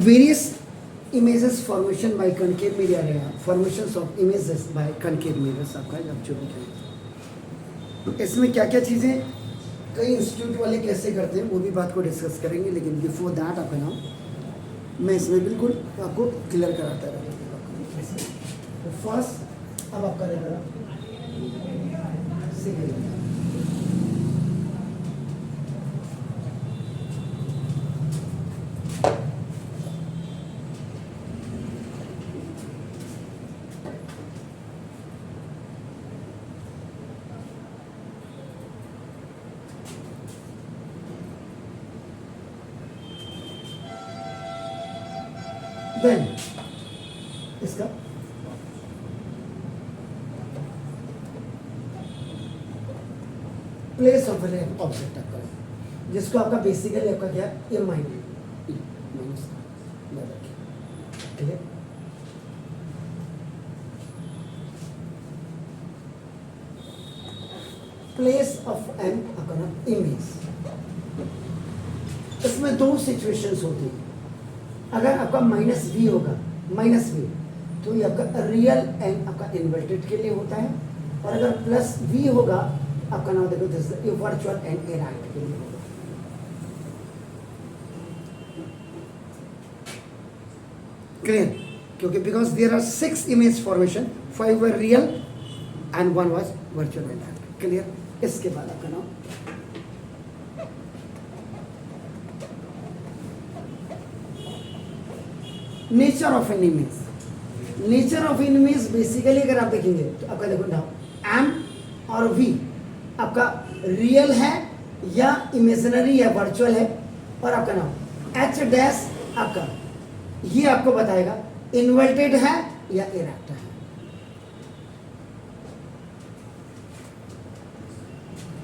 various images formation by concave mirror है, formations of images by concave mirrors आपका जब जो भी करें, इसमें क्या क्या चीज़ें कई इंस्टीट्यूट वाले कैसे करते हैं वो भी बात को डिस्कस करेंगे, लेकिन बिफोर दैट आपका नाम मैं इसमें बिल्कुल आपको क्लियर कराता रहूँगा। तो फर्स्ट अब आपका रहेगा सिग्नल, देन इसका प्लेस ऑफ एन ऑब्जेक्ट आपका, जिसको आपका बेसिकली आपका क्या ए माइनस ठीक है। प्लेस ऑफ एन आपका नाम इमेज, इसमें दो सिचुएशंस होती हैं। अगर आपका माइनस वी होगा, माइनस वी, तो ये आपका रियल एन आपका इन्वर्टेड के लिए होता है, और अगर प्लस वी होगा आपका नाम देखो this virtual and erect के लिए होगा। क्लियर? क्योंकि because there are 6 image formation, 5 were real and 1 was virtual and erect. Clear? इसके बाद आपका नाम nature of an image. Nature of an image basically अगर आप देखेंगे तो आपका देखो नाउ एम और वी आपका रियल है या इमेजिनरी या वर्चुअल है, और आपका नाम एच डैश आपका ये आपको बताएगा इन्वर्टेड है या इरेक्ट है।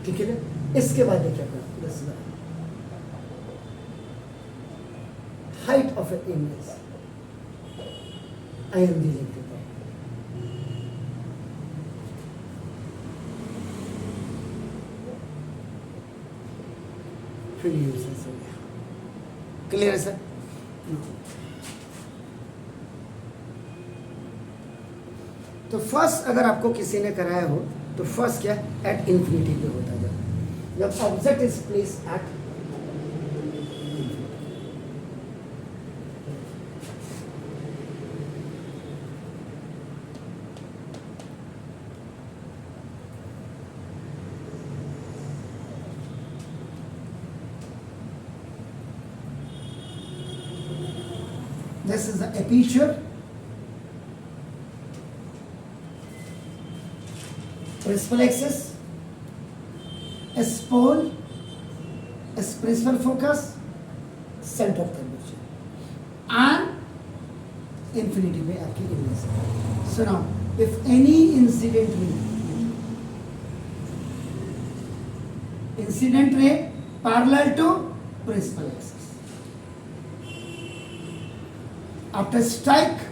ठीक है ना? इसके बाद देखिए आपका height of an image, I am D लिख देता हूं। फिर यूजेस हो गया। क्लियर है सर? तो फर्स्ट अगर आपको किसी ने कराया हो तो फर्स्ट क्या एट इंफिनिटी पे होता है, जब object is place at this is the aperture, principal axis, spole, principal focus, center of curvature, and infinity में आपकी image. So now, if any incident ray parallel to principal axis, after strike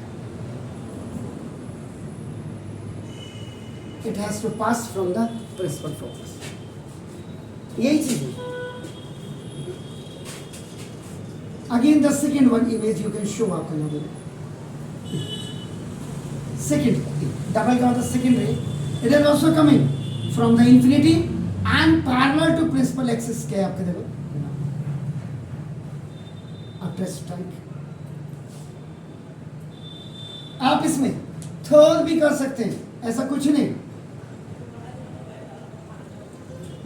it has to pass from the principal focus। यही चीज है। Again the second one image you can show आपका नाम second double का the second ray, it is also coming from the infinity and parallel to principal axis क्या है आपके देखो after strike। आप इसमें थर्ड भी कर सकते हैं, ऐसा कुछ नहीं।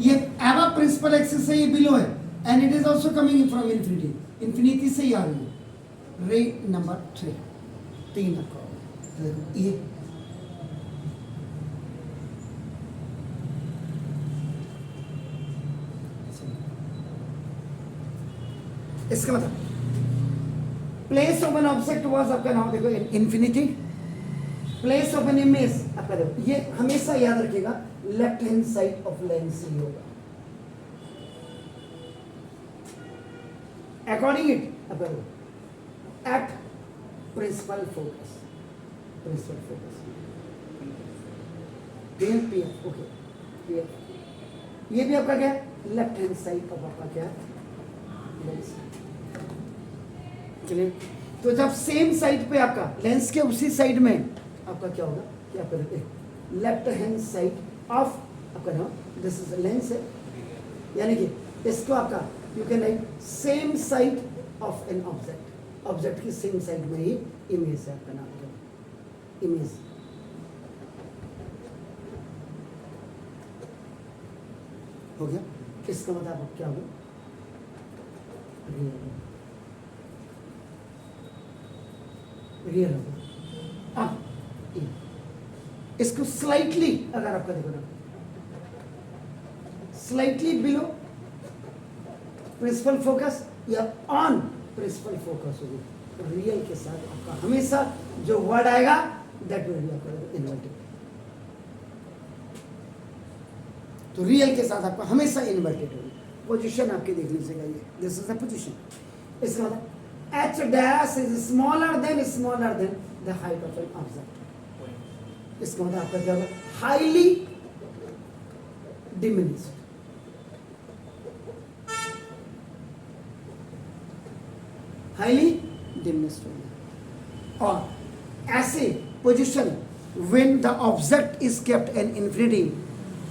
ये एवा प्रिंसिपल एक्सिस से ये बिलो है and it is also coming from infinity, infinity से ही आ रही है। रे नंबर 3 आपका ये इसका मतलब place of an object was आपका नाम देखो infinity, place of an image आपका देखो ये हमेशा याद रखिएगा left hand side of lens ही होगा। अकॉर्डिंग इट आपका देखो at principal focus, principal focus PF okay PF, ये भी आपका क्या लेफ्ट हैंड साइड ऑफ आपका क्या लेंस। चलिए तो जब सेम साइड पे आपका लेंस के उसी साइड में आपका क्या होगा कि आपका देखिए लेफ्ट हैंड साइड ऑफ आपका नाम दिस इज लेंस है, यानी कि इसको आपका you can write same side of an object, object की सेम साइड में ही इमेज है आपका नाम क्या इमेज। हो गया, इसका मतलब क्या होगा रियल होगा। अब इसको स्लाइटली अगर आपका देखो ना स्लाइटली बिलो प्रिंसिपल फोकस या ऑन प्रिंसिपल फोकस होगी, तो रियल के साथ आपका हमेशा जो वर्ड आएगा दैट विल बी आपका इन्वर्टेड। तो रियल के साथ आपका हमेशा इन्वर्टेड होगी। पोजीशन आपकी देख लीजिएगा, ये दिस इज द पोजीशन। इसका मतलब h dash is smaller than the height of an object। इसका मतलब आपका क्या होगा हाईली डिमिनिश्ड, हाईली डिमिनिश्ड होगा। और ऐसे position when the object is kept in infinity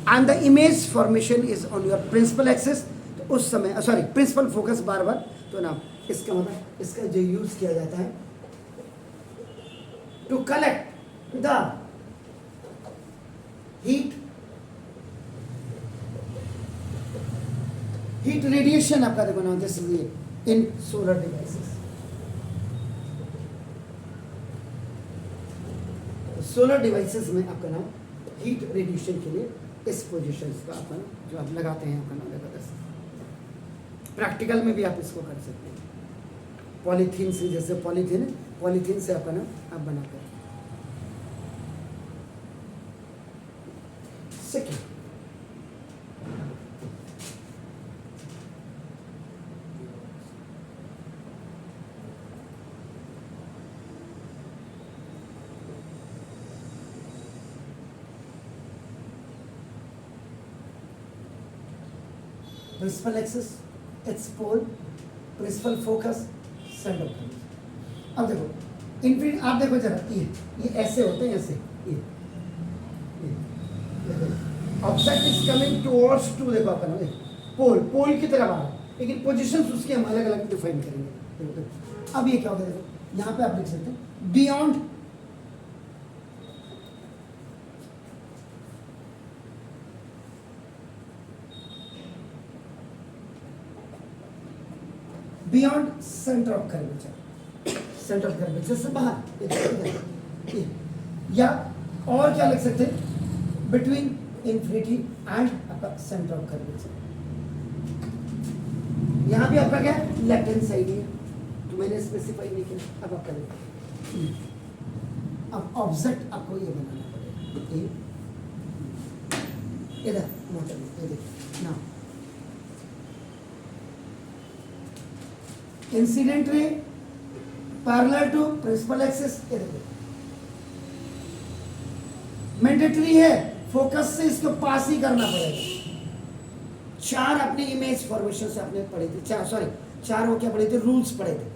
and the image formation is on your principal axis, तो उस समय सॉरी प्रिंसिपल फोकस बार बार, तो ना इसका मतलब इसका जो यूज किया जाता है to collect the heat radiation आपका देखो ना this is in solar devices. Solar devices में आपका नाम हीट रेडिएशन के लिए इस पोजीशन का आपका जो आप लगाते हैं आपका नाम जबरदस्त। प्रैक्टिकल में भी आप इसको कर सकते हैं, पॉलीथीन से, जैसे पॉलीथीन से आपका नाम आप बनाते हैं। Second principal axis, its pole, principal focus, centre focus. अब देखो इनफिनिट, आप देखो जरा ये ऐसे होते हैं, ऐसे ये object is coming towards to, देखो अपन पोल की तरफ आ रहा है, लेकिन पोजीशंस उसके हम अलग अलग डिफाइन करेंगे। देखो अब ये क्या होगा, देखो यहाँ पे आप लिख सकते हैं beyond beyond centre of curvature, centre of curvature से बाहर, या और क्या लिख सकते हैं between infinity and centre of curvature. यहां भी आपका क्या है लेफ्ट हैंड साइड है, तो मैंने स्पेसिफाई नहीं किया। अब आपका अब ऑब्जेक्ट आपको ये बनाना पड़ेगा, इधर मोटर ये देखिए ना, incident ray parallel to principal axis, mandatory है फोकस से इसको पास ही करना पड़ेगा। चार अपने इमेज फॉर्मेशन से आपने पढ़े थे, चार वो क्या पढ़े थे, रूल्स पढ़े थे,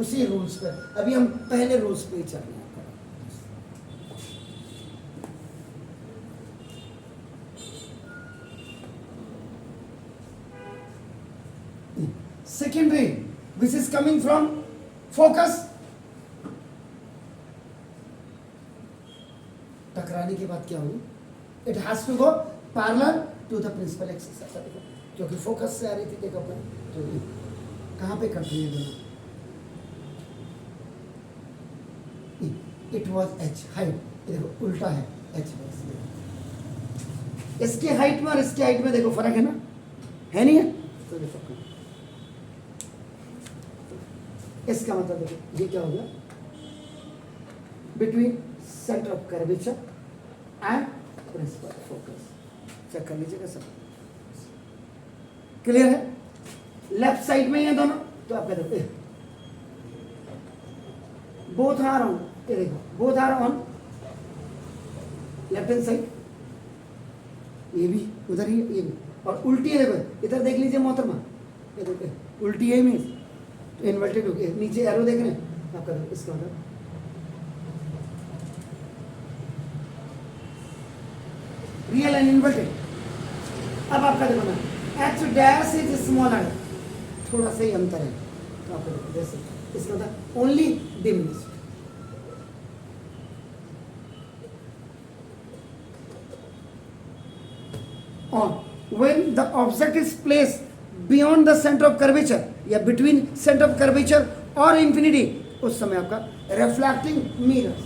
उसी रूल्स पर अभी हम पहले रूल्स पे चल रहे हैं। सेकेंड रे which is coming from focus, टकराने के बाद क्या होगी, it has to go parallel to the principal axis, क्योंकि फोकस से आ रही थी देखो अपन, तो कहाँ पे कट रही है दोनों, इट वॉज एच हाइट, देखो उल्टा है एच, इसके हाइट में और इसके हाइट में देखो फर्क है ना, है नहीं है, तो देखो इसका मतलब देखो ये क्या हो गया between centre of curvature and principal focus. Check कर लीजिएगा सब क्लियर है। लेफ्ट साइड में ये दोनों, तो आप कहते बोथ आर ऑन, ये देखो both are on left hand side, ये भी उधर ही, ये भी, और उल्टी है देखो, इधर देख लीजिए मोहतरमा, ये देखो उल्टी है मीन्स इन्वर्टेड हो गया, नीचे एरो देख रहे हैं, आपका देखो इसका मतलब रियल एंड इन्वर्टेड। अब आपका देखो ना एच डैश इज स्मॉलर, थोड़ा सा ही अंतर है, तो आपका देखो जैसे इसका मतलब ओनली डिमिनिश्ड। और when the object is placed beyond the center of curvature या between center of curvature और infinity, उस समय आपका reflecting mirrors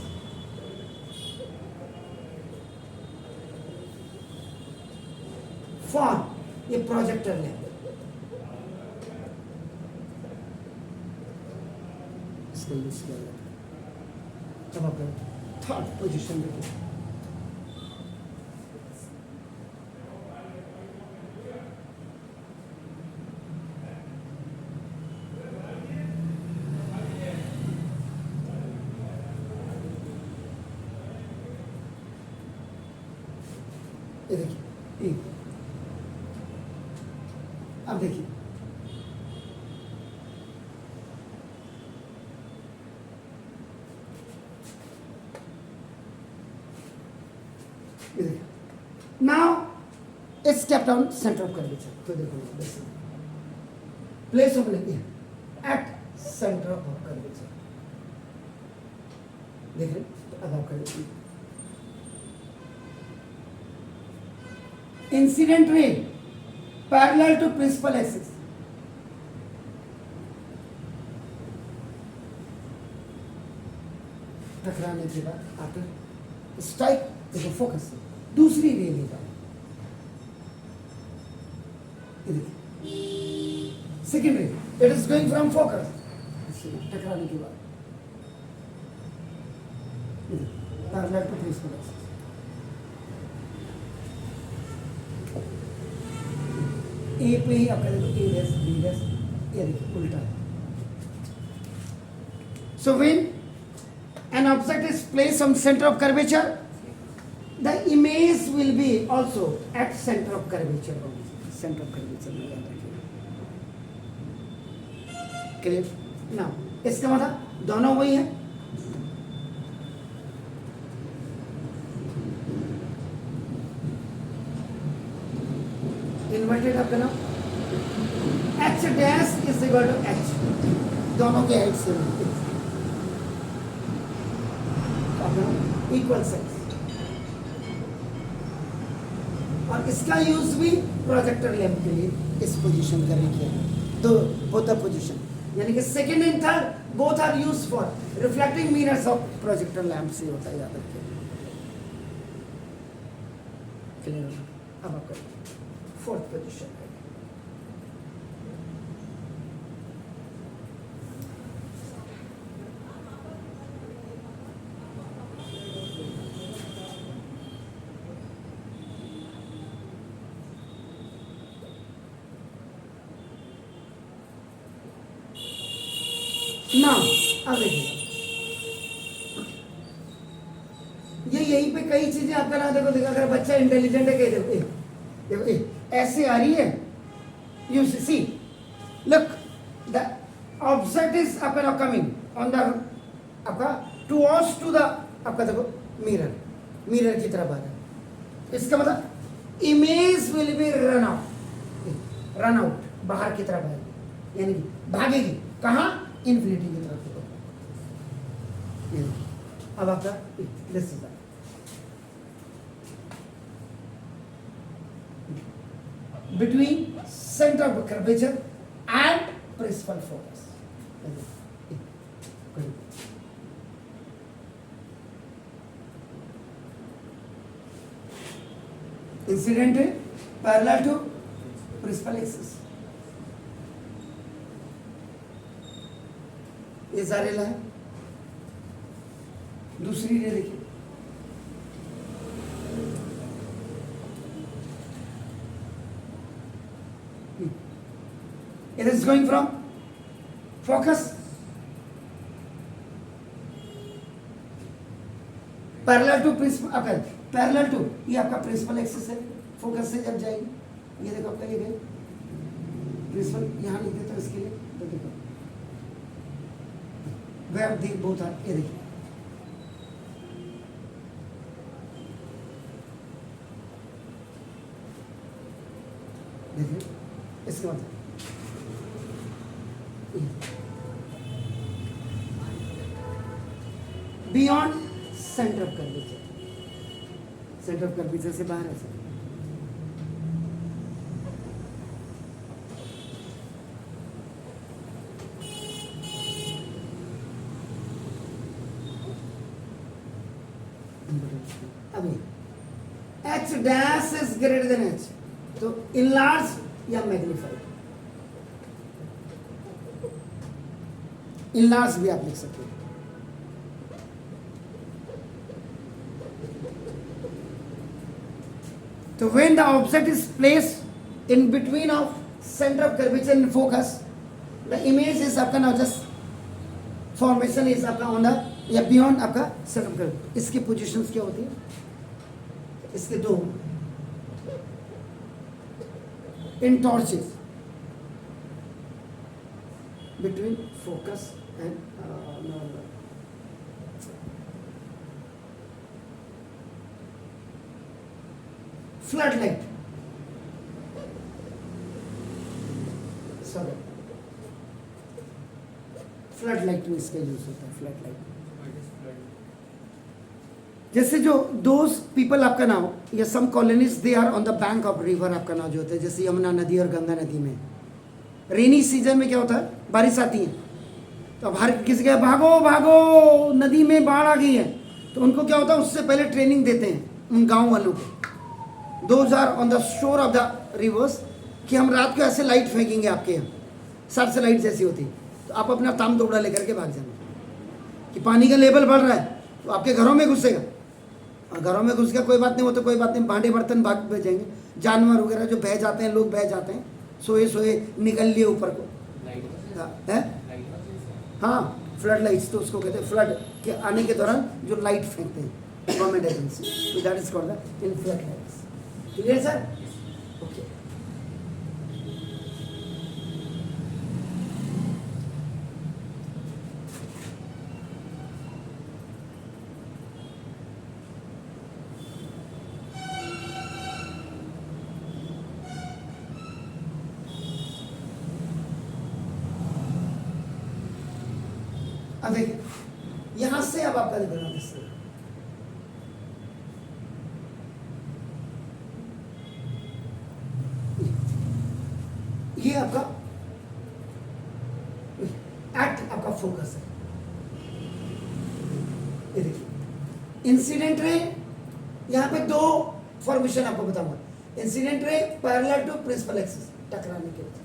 for ये प्रोजेक्टर है, इसका यूज किया जाता है। अब आपका थर्ड पोजीशन देखिए, ये देखिए ये, अब देखिए now it's kept on centre of curvature. तो देखो place of at centre of curvature, देख रहे, तो अब आप करें incident ray parallel to principal axis, टकराने के बाद आफ्टर स्ट्राइक देखो फोकस से दूसरी रे लेगा, सेकेंड रे it is going from focus, टकराने के बाद पैरेलल टू प्रिंसिपल एक्सिस, ए पे ही आपका देखो ए डैश बी डैश, ये देखिए उल्टा है। So when an object is placed on center of curvature, the image will be also at center of curvature, center of curvature में याद रखिए। क्लियर? नाउ इसका मतलब दोनों वही है, इन्वर्टेड आपका नाम H dash is equal to H, दोनों के हाइट से इक्वल साइज, और इसका यूज भी प्रोजेक्टर लैंप के लिए इस पोजीशन का किया है। तो बोथ द पोजीशन यानी कि second and third both are used for reflecting mirrors of projector lamp से होता है याद रखिए। क्लियर? अब आपका फोर्थ पोजीशन है, ना अब देखिए ये यहीं पे कई चीजें आपका ना देखो अगर बच्चा इंटेलिजेंट है, कहीं देखो ऐसे आ रही है, you see look the object is आपका कमिंग ऑन द आपका टुवर्ड्स टू द आपका देखो मिरर की तरफ आ रहा है, इसका मतलब image will be run out बाहर की तरफ आएगी, यानी कि भागेगी कहाँ, इन्फिनिटी की तरफ। अब आपका this is between centre of curvature and principal focus, incident है पैरेलल टू प्रिंसिपल एक्सिस, ये सारे ला है, दूसरी रे देखिए it is going from focus parallel to principal, okay parallel to ये आपका प्रिंसिपल एक्सिस है, फोकस से जब जाएगी ये देखो आपका ये गए प्रिंसिपल, यहाँ लिख देता हूँ इसके लिए, तो देखो वेयर दी बोथ आर, ये देखिए देखिए इसके बाद beyond centre of curvature, centre of curvature से बाहर है सर। अभी H dash is greater than H, तो इनलार्ज या मैग्नीफाइड, इनलार्ज भी आप लिख सकते हो। तो when the object is placed in between of center of curvature and focus, the image is आपका now just formation is आपका on the या beyond आपका center of curvature। इसकी पोजीशंस क्या होती है? इसके दो in torches between focus and flood light, sorry flood light में इसका यूज होता है। फ्लड लाइट जैसे जो दोज पीपल आपका नाम या some colonies they are on the bank of river, आपका नाम जो होता है जैसे यमुना नदी और गंगा नदी में रेनी सीजन में क्या होता है, बारिश आती है तो अब हर किसी का भागो भागो नदी में बाढ़ आ गई है, तो उनको क्या होता है उससे पहले ट्रेनिंग देते हैं उन गांव वालों को, those are on the shore of the rivers, कि हम रात को ऐसे लाइट फेंकेंगे आपके यहाँ, सर से लाइट जैसी होती, तो आप अपना ताम दौड़ा लेकर के भाग जाना कि पानी का लेवल बढ़ रहा है तो आपके घरों में घुसेगा, और घरों में घुस गया कोई बात नहीं, वो तो कोई बात नहीं, भांडे बर्तन भाग बह जाएंगे, जानवर वगैरह जो बह जाते हैं, लोग बह जाते हैं, सोए सोए निकल लिए ऊपर को है। हाँ फ्लड लाइट्स, तो उसको कहते हैं फ्लड के आने के दौरान जो लाइट फेंकते हैं गवर्नमेंट एजेंसी, तो that is called the in flood lights. Clear sir? Okay. अब देखिए यहां से अब आपका बना दिस, ये आपका एक्ट आपका फोकस है। ये देखिए इंसिडेंट रे, यहां पे दो फॉर्मेशन आपको बताऊंगा, incident ray parallel to principal axis, टकराने के बाद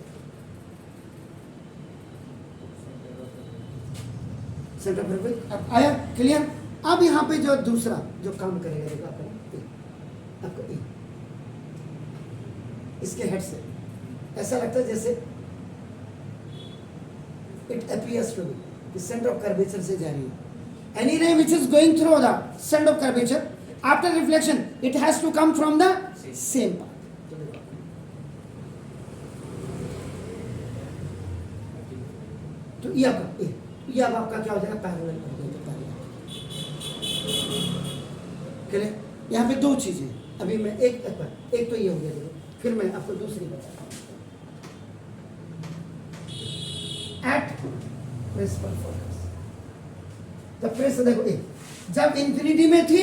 सेंटर ऑफ अब आया क्लियर। अब यहां पे जो दूसरा जो काम करेगा देखो आपको इसके हेड से ऐसा लगता है जैसे it appears to be centre of curvature से जा रही है। Any ray which is going through the centre of curvature after reflection it has to come from the same path. तो ये आपका क्या हो जाएगा, पैरेलल कर देंगे, पैरेलल। यहाँ पे दो चीजें, अभी मैं एक तो ये हो गया देखो, फिर मैं आपको दूसरी बताता हूँ। एट प्रिंसिपल फोकस, तो प्रिंसिपल देखो जब इंफिनिटी में थी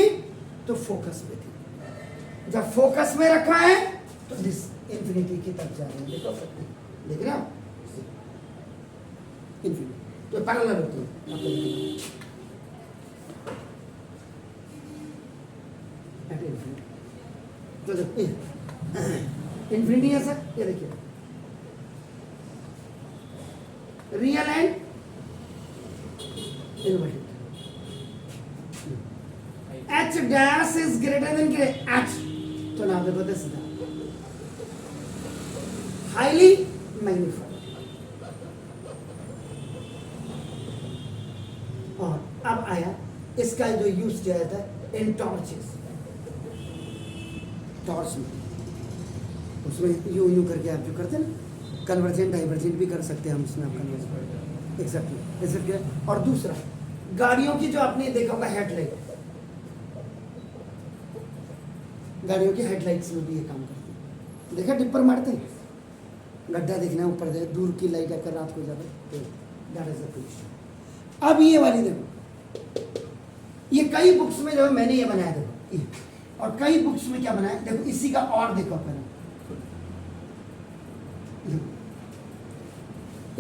तो फोकस में थी, जब फोकस में रखा है तो दिस इंफिनिटी की तरफ जा रही है, देखो देख रहे हो इंफिनिटी, तो पैरेलल होती है एट इंफिनिटी। तो देखो इंफिनिटी है सर, ये देखिए real and inverted, H dash is greater than H, तो नाउ देखो दिस हाईली मैग्नीफाइड। और अब आया इसका जो यूज किया जाता है इन टॉर्चेस, टॉर्च में उसमें यूं करके आप जो करते हैं ना, कन्वर्जेंट डाइवर्जेंट भी कर सकते हैं हम उसमें, आप कन्वर्जेंट एग्जैक्टली। और दूसरा गाड़ियों की जो आपने देखा होगा हेडलाइट, गाड़ियों की हेडलाइट्स में भी ये काम करते हैं। देखा टिप्पर मारते हैं, गड्ढा दिखना है ऊपर से, दूर की लाइट अगर रात को ज़्यादा तो दैट इज द पोजीशन। अब ये वाली देखो, ये कई बुक्स में जो है मैंने ये बनाया देखो ये, और कई बुक्स में क्या बनाया देखो, इसी का और देखो पहले,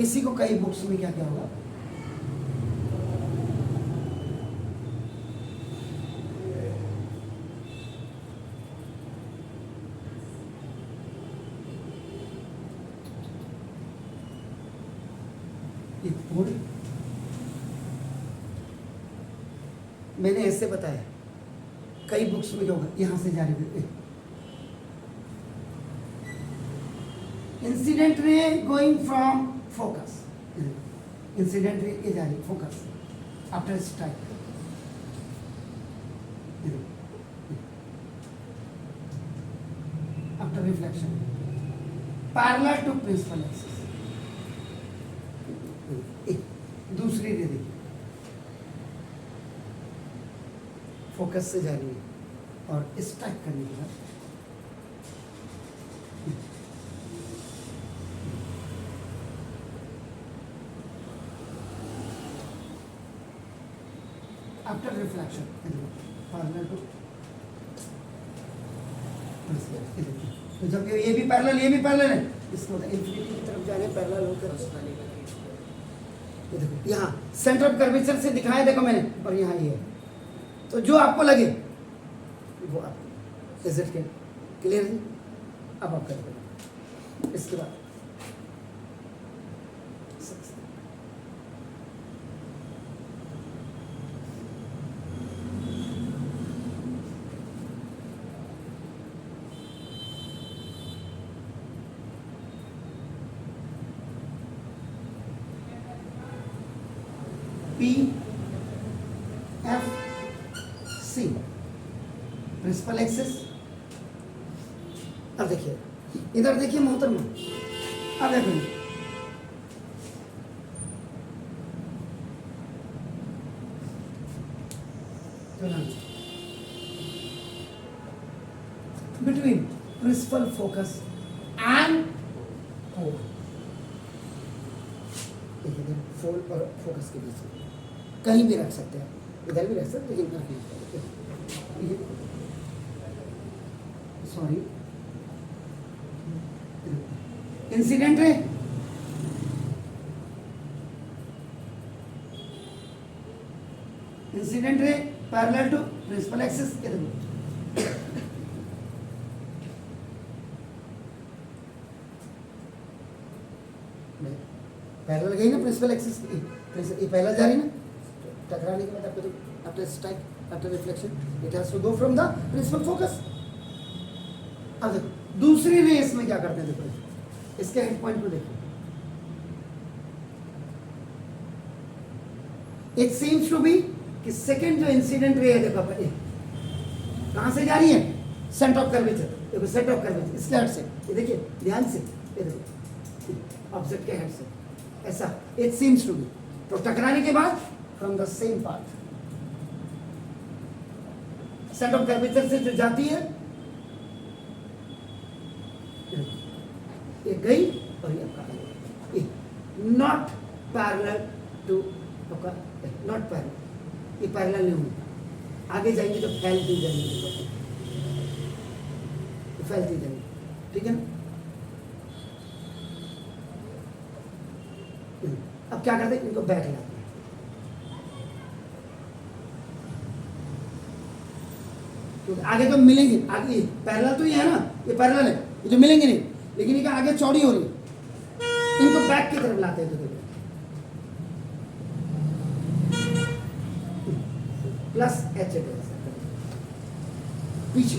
इसी को कई बुक्स में क्या क्या होगा, मैंने ऐसे बताया, कई बुक्स में क्या होगा, यहां से जारी incident ray going from focus, incident ray ये जारी focus after strike, after reflection parallel to principal axis. दूसरी रे देखिए, फोकस से जा रही है और स्ट्राइक करने के बाद आफ्टर रिफ्लेक्शन पैरेलल टू, तो जब ये भी पैरेलल ये भी पैरेलल है, इसको इंफिनिटी की तरफ जा रहे हैं पैरेलल होकर, ये देखो यहाँ सेंटर ऑफ कर्वेचर से दिखाया देखो मैंने, और यहाँ ये है, तो जो आपको लगे वो आप इज इट क्लियर। अब आप कर दो इसके बाद P F C principal axis. अब देखिए इधर देखिए मोहतरमा, अब देखो between principal focus and pole, pole और फोकस के बीच में कहीं भी रख सकते हैं, इधर भी रख सकते हैं, लेकिन कहीं सॉरी इंसिडेंट है, incident ray parallel to principal axis, parallel गई ना प्रिंसिपल एक्सिस, ये पैरेलल जा रही ना, टकराने के बाद आपको after strike after reflection it has to go from the principal focus. अब देखो दूसरी रेस में क्या करते हैं, देखो इसके हेड पॉइंट को देखो, इट सीम्स टू बी कि सेकंड जो इंसिडेंट रे है देखो कहां से जा रही है, सेंटर ऑफ कर्वेचर, देखो सेंटर ऑफ कर्वेचर इसके हेड से, ये देखिए ध्यान से, ये देखो ऑब्जेक्ट के हेड से ऐसा इट सीम्स टू बी, तो टकराने के बाद from the same part centre of curvature से जो जाती है ये गई और ये not parallel to, not parallel, ये पैरेलल नहीं होंगे, आगे जाएंगे तो फैलती जाएंगे, फैलती जाएंगे, ठीक है ना। अब क्या करते हैं, इनको बैठ लाते हैं, क्योंकि आगे तो मिलेंगे, आगे पैरेलल तो ये है ना, ये पैरेलल है, ये जो मिलेंगे नहीं, लेकिन ये आगे चौड़ी हो रही है, इनको बैक की तरफ लाते हैं, तो देखो प्लस एच पीछे,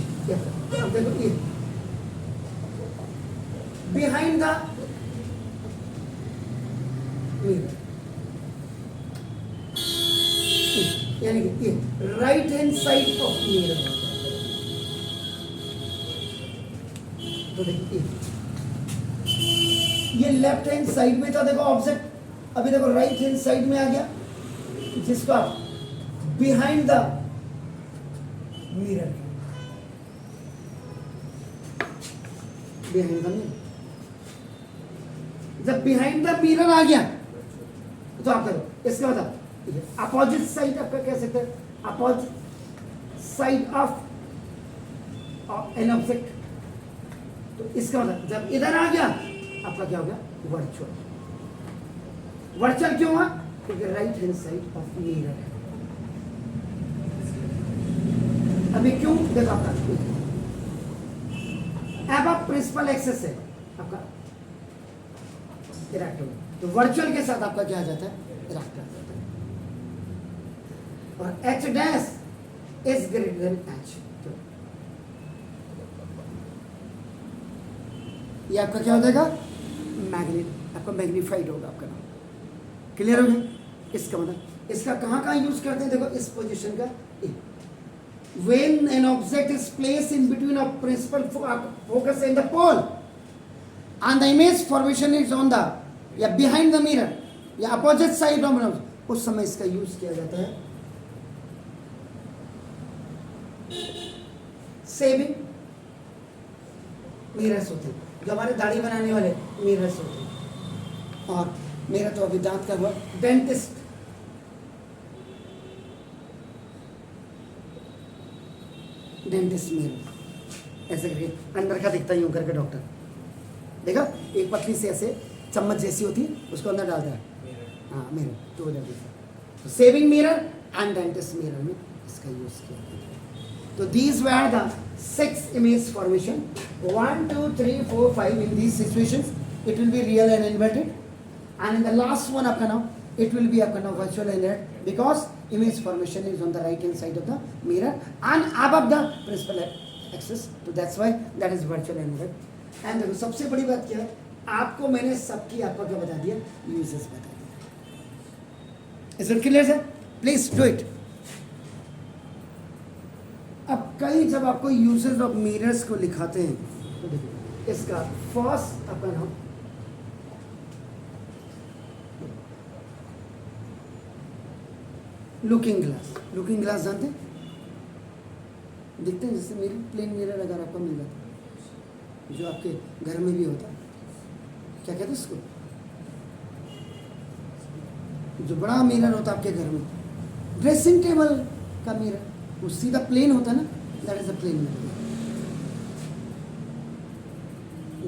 अब देखो ये बिहाइंड द मिरर, यानी कि ये right hand side of mirror, तो देखिए ये लेफ्ट हैंड साइड में था, देखो ऑब्जेक्ट, अभी देखो राइट हैंड साइड में आ गया, जिसको आप behind the mirror, behind the mirror, जब बिहाइंड द मिरर आ गया तो आप करो इसका मतलब अपोजिट साइड आपका कह सकते हैं, opposite side of an object. तो इसका मतलब जब इधर आ गया आपका क्या हो गया, वर्चुअल। वर्चुअल क्यों हुआ, क्योंकि right hand side of mirror है। अभी क्यों, देखो आपका अब आप प्रिंसिपल एक्सेस है आपका इरेक्टर, तो वर्चुअल के साथ आपका क्या आ जाता है, इरेक्टर आ जाता है। और H dash is greater than H, ये आपका क्या हो जाएगा, मैग्नेट, आपका मैग्नीफाइड होगा आपका नाम। क्लियर हो गया, इसका मतलब इसका कहाँ यूज करते हैं, देखो इस पोजीशन का, when an object is placed in between of principal focus and the pole and the image formation is on the या behind the mirror या opposite side of mirror, उस समय इसका यूज किया जाता है सेविंग मिरर्स होते हैं, जो हमारे दाढ़ी बनाने वाले मिरर्स होते हैं। और मेरा तो अभी दांत का हुआ, डेंटिस्ट, डेंटिस्ट मिरर ऐसे करके अंदर का दिखता है यूं करके, डॉक्टर देखा, एक पतली से ऐसे चम्मच जैसी होती है, उसको अंदर डालता है, हाँ मिरर, तो हो जाता है। तो saving mirror and dentist mirror में इसका यूज किया जाता है। तो these were the 6 image formation, 1 2 3 4 5 in these situations it will be real and inverted, and in the last one आपका नाम it will be आपका नाम virtual and inverted, because image formation is on the right hand side of the mirror and above the principal axis, so that's why that is virtual and inverted। and देखो सबसे बड़ी बात क्या है, आपको मैंने सबकी आपको क्या बता दिया, यूजेस बता दिया। Is it clear sir, please do it. अब कई जब आपको यूजेस ऑफ मिरर्स को लिखाते हैं तो देखिए इसका फर्स्ट आपका नाम लुकिंग ग्लास। लुकिंग ग्लास जानते हैं, दिखते हैं जैसे मेरी प्लेन मिरर अगर आपको मिल जाता है, जो आपके घर में भी होता है, क्या कहते हैं इसको, जो बड़ा मिरर होता है आपके घर में, ड्रेसिंग टेबल का मिरर, वो सीधा प्लेन होता है ना, that is a plane mirror.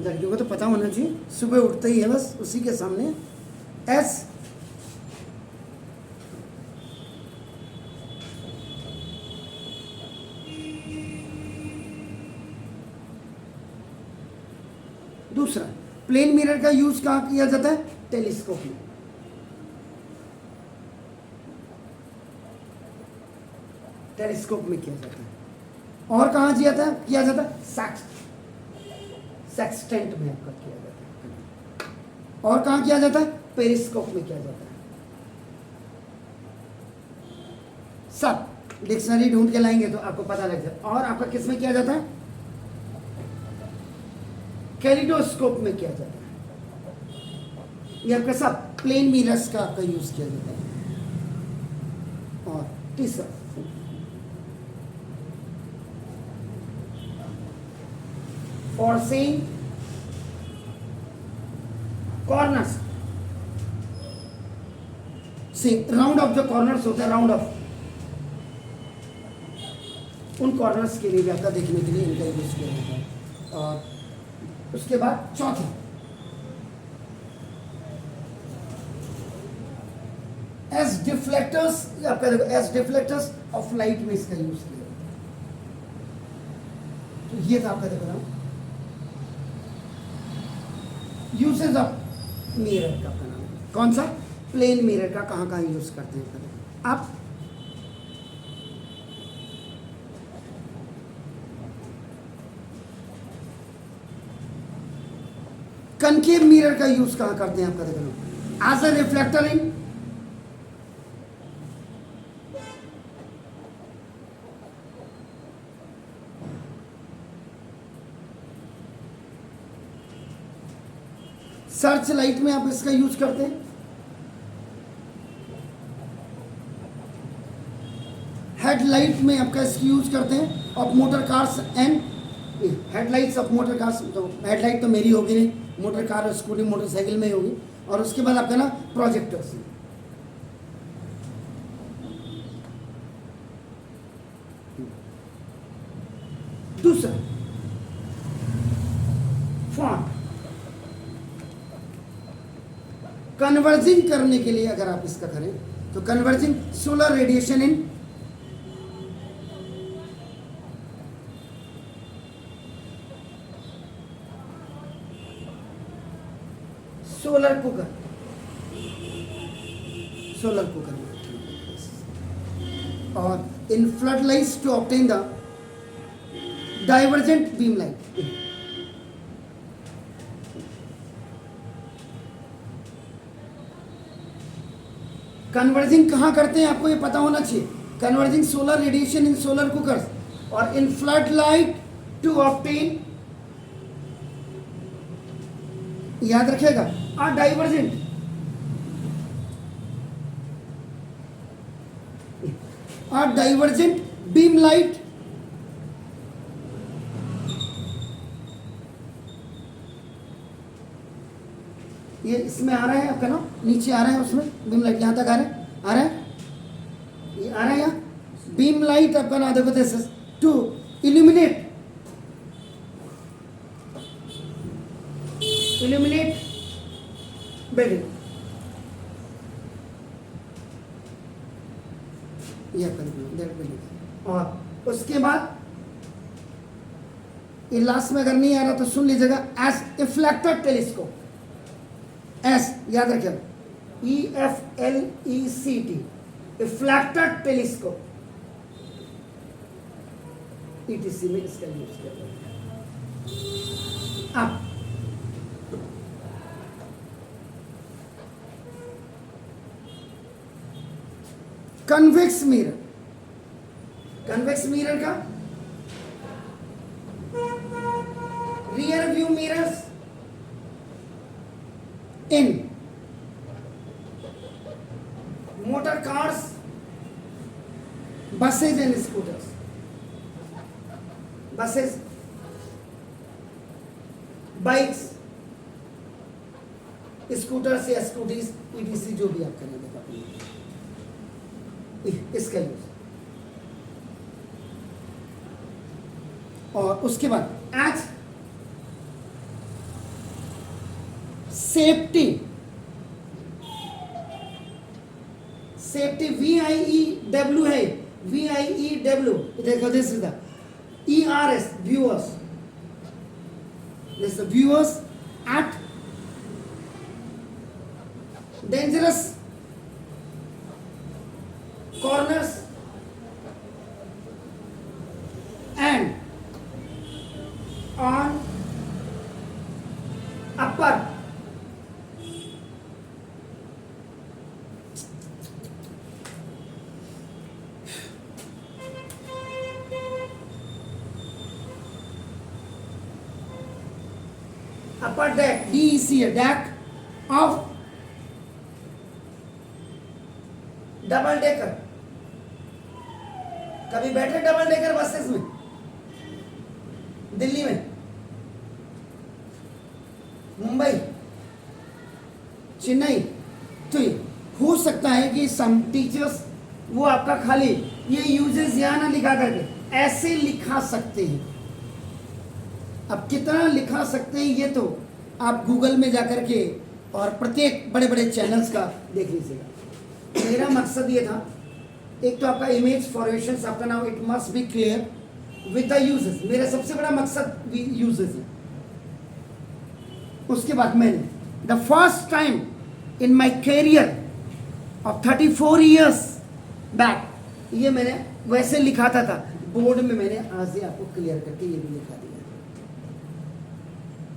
लड़कियों को तो पता होना चाहिए, सुबह उठते ही है बस उसी के सामने एस दूसरा प्लेन मिरर का यूज कहाँ किया जाता है, टेलीस्कोप में। टेलीस्कोप में किया जाता है। और कहाँ किया जाता है सेक्सटेंट में आपका किया जाता है। और कहाँ किया जाता है, पेरिस्कोप में किया जाता है। सब डिक्शनरी ढूंढ के लाएंगे तो आपको पता लग जाए। और आपका किस में किया जाता है, कैलिडोस्कोप में किया जाता है। ये आपका सब प्लेन मिरर्स का आपका यूज किया जाता है। और तीसरा for seeing corners, see round of जो कॉर्नर्स होते हैं, राउंड ऑफ उन कॉर्नर्स के लिए भी आपका देखने के लिए इनका यूज किया जाता है। और उसके बाद चौथा एज डिफ्लेक्टर्स, आपका देखो एज डिफ्लेक्टर्स ऑफ लाइट में इसका यूज किया जाता है। तो ये था आपका देखो ना यूसेज ऑफ मिरर का नाम, कौन सा, प्लेन मिरर का कहाँ कहाँ यूज करते हैं। आप कनकेव मिरर का यूज कहाँ करते हैं आपका देखो, as a reflector in search light में आप इसका यूज करते हैं। हेडलाइट में आपका इसकी यूज करते हैं of motor cars and headlights of motor cars. तो हेडलाइट तो मेरी होगी नहीं, मोटर कार स्कूटी मोटरसाइकिल में ही होगी। और उसके बाद आपका ना प्रोजेक्टर्स। दूसरा फॉन्ट कन्वर्जिंग करने के लिए अगर आप इसका करें तो converging solar radiation in solar cooker, solar cooker और in flood lights to obtain the divergent beam light. Converging कहां करते हैं आपको ये पता होना चाहिए। Converging solar radiation in solar cookers और in flood light to obtain, याद रखिएगा, और डाइवर्जेंट और डाइवर्जेंट बीम लाइट ये इसमें आ रहा है आपका ना, नीचे आ रहा है उसमें बीम लाइट, यहां तक आ रहा है, ये आ रहा है यहाँ बीम लाइट आपका ना। देखो this is to illuminate building, यह बिल्डिंग। और उसके बाद ये लास्ट में अगर नहीं आ रहा तो सुन लीजिएगा, एज रिफ्लेक्टर टेलीस्कोप, एस याद रखिएगा, EFLECT, रिफ्लेक्टर टेलीस्कोप, ETC में इसका यूज किया जाता है। अब कन्वेक्स मिरर, कन्वेक्स मिरर का rear view mirrors in motor cars, buses and scooters, buses, bikes, scooters या स्कूटीज, ETC जो भी आप करेंगे इसका यूज। और उसके बाद एज सेफ्टी, सेफ्टी VIEW है, VIEW, देखो this is the ERS, viewers, this viewers at dangerous corners and on upper deck, DEC, deck of double decker. कभी बैठे डबल डेकर बसेस में दिल्ली में, मुंबई, चेन्नई? तो हो सकता है कि सम टीचर्स वो आपका खाली ये यूजेस यहां ना लिखा करके ऐसे लिखा सकते हैं। अब कितना लिखा सकते हैं ये तो आप गूगल में जाकर के और प्रत्येक बड़े बड़े चैनल्स का देख लीजिएगा। मेरा मकसद ये था, एक तो आपका इमेज फॉर्मेशन आपका now it must be clear with the uses, मेरा सबसे बड़ा मकसद यूजेस है। उसके बाद मैंने the first time in my career of 34 years back, ये मैंने वैसे लिखा था बोर्ड में, मैंने आज ही आपको क्लियर करके ये भी लिखा दिया।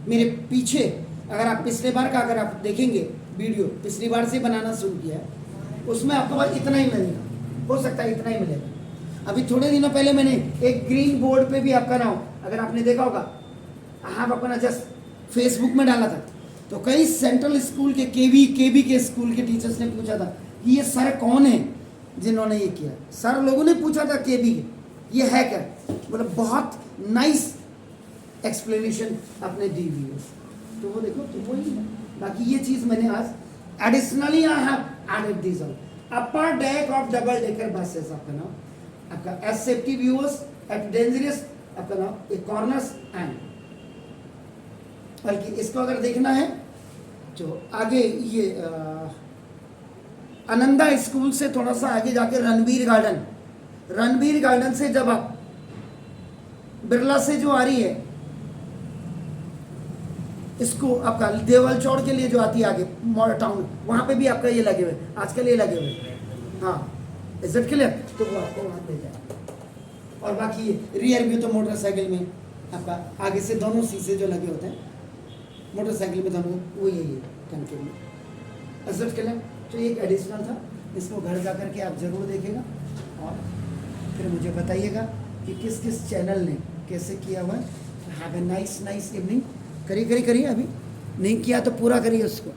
मेरे पीछे अगर आप पिछले बार का अगर आप देखेंगे वीडियो, पिछली बार से बनाना शुरू किया है, उसमें आपको बस इतना ही मिलेगा, हो सकता है इतना ही मिलेगा। अभी थोड़े दिनों पहले मैंने एक ग्रीन बोर्ड पे भी आपका नाम, अगर आपने देखा होगा, हाँ अपना जस्ट फेसबुक में डाला था, तो कई सेंट्रल स्कूल के केबी के स्कूल के टीचर्स ने पूछा था कि ये सर कौन है, जिन्होंने ये किया। सर लोगों ने पूछा था केबी ये है क्या, मतलब बहुत नाइस एक्सप्लेनेशन आपने दी हुई है, तो वो देखो तो वही है। बाकी ये चीज़ मैंने आज additionally I have added this on upper deck of double decker buses. आपका नाम आपका as safety viewers at dangerous आपका नाम एक कॉर्नर्स एंड, बल्कि इसको अगर देखना है तो आगे ये आनंदा स्कूल से थोड़ा सा आगे जाके रणवीर गार्डन से जब आप बिरला से जो आ रही है इसको आपका देवल चौड़ के लिए जो आती है आगे मॉडल टाउन, वहां पे भी आपका ये लगे हुए आजकल ये लगे हुए। हाँ इज्जत के लिए तो वो आपको वहां पे जाए। और बाकी ये रियर व्यू तो मोटरसाइकिल में आपका आगे से दोनों शीशे जो लगे होते हैं मोटरसाइकिल में दोनों वो यही कनके में इज्जत के लिए। तो एक एडिशनल था, इसको घर जा करके आप ज़रूर देखेगा और फिर मुझे बताइएगा कि किस किस चैनल ने कैसे किया हुआ है। Have a nice evening. करिए अभी नहीं किया तो पूरा करिए उसको।